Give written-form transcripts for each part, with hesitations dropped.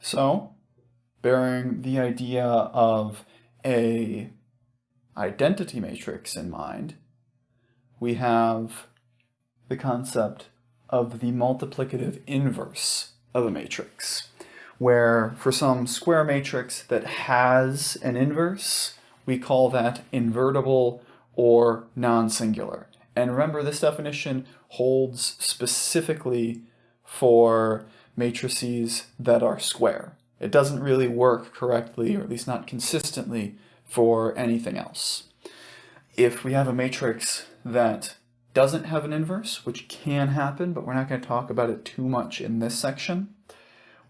So, bearing the idea of a identity matrix in mind, we have the concept of the multiplicative inverse of a matrix, where for some square matrix that has an inverse, we call that invertible or non-singular. And remember, this definition holds specifically for matrices that are square. It doesn't really work correctly, or at least not consistently, for anything else. If we have a matrix that doesn't have an inverse, which can happen, but we're not going to talk about it too much in this section,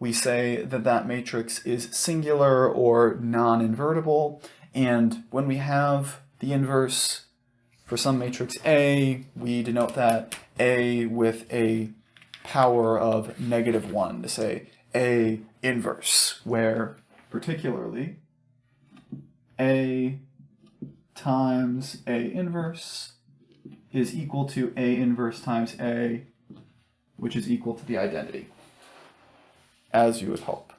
we say that that matrix is singular or non-invertible, and when we have the inverse for some matrix A, we denote that A with a power of -1 to say A inverse, where particularly A times A inverse is equal to A inverse times A, which is equal to the identity, as you would hope.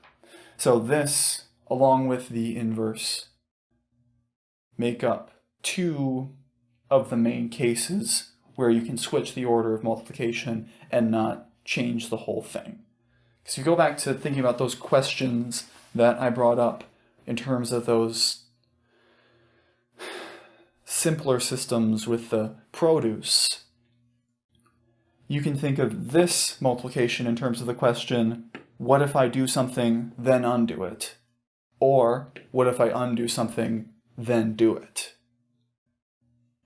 So this, along with the inverse, make up two of the main cases where you can switch the order of multiplication and not change the whole thing. So you go back to thinking about those questions that I brought up in terms of those simpler systems with the produce. You can think of this multiplication in terms of the question, what if I do something, then undo it? Or, what if I undo something, then do it?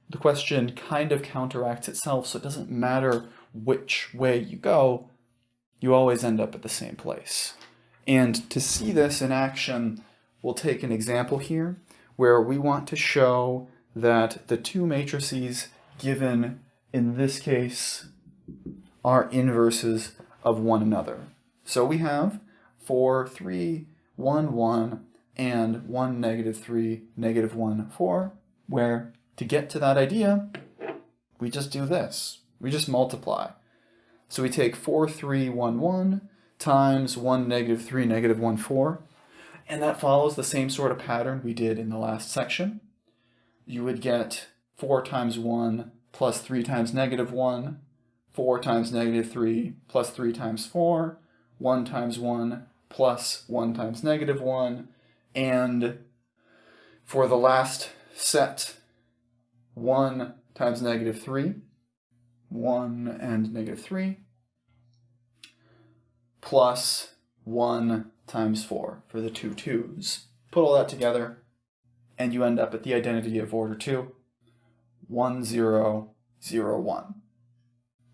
The question kind of counteracts itself, so it doesn't matter which way you go, you always end up at the same place. And to see this in action, we'll take an example here where we want to show that the two matrices given in this case are inverses of one another. So we have 4, 3, 1, 1, and 1, -3, -1, 4, where to get to that idea, we just do this. We just multiply. So we take 4, 3, 1, 1 times 1, -3, -1, 4, and that follows the same sort of pattern we did in the last section. You would get 4 times 1 plus 3 times -1, 4 times -3 plus 3 times 4, 1 times 1 plus 1 times -1, and for the last set, 1 times -3, 1 and -3, plus 1 times 4 for the two 2's. Put all that together, and you end up at the identity of order 2, 1, 0, 0, 1.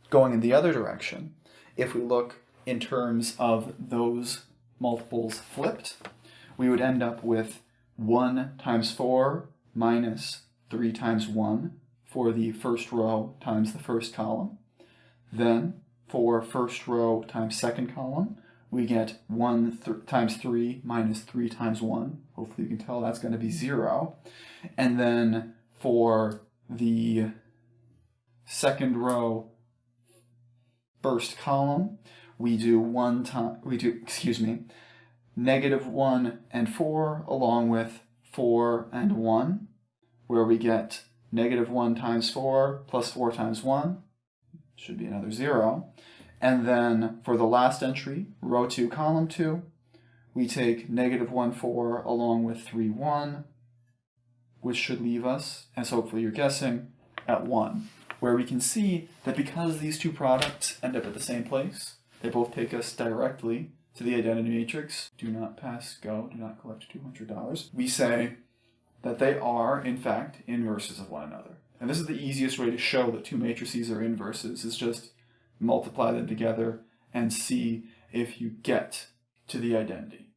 Going in the other direction, if we look in terms of those multiples flipped, we would end up with 1 times 4 minus 3 times 1 for the first row times the first column. Then for first row times second column, we get 1 times 3 minus 3 times 1. Hopefully you can tell that's going to be 0. And then for the second row first column, we do -1 and 4 along with 4 and 1, where we get -1 times 4 plus 4 times 1, should be another 0. And then for the last entry, row 2, column 2, we take -1, 4 along with 3, 1, which should leave us, as hopefully you're guessing, at 1, where we can see that because these two products end up at the same place, they both take us directly to the identity matrix. Do not pass go, do not collect $200. We say that they are, in fact, inverses of one another. And this is the easiest way to show that two matrices are inverses, is just multiply them together and see if you get to the identity.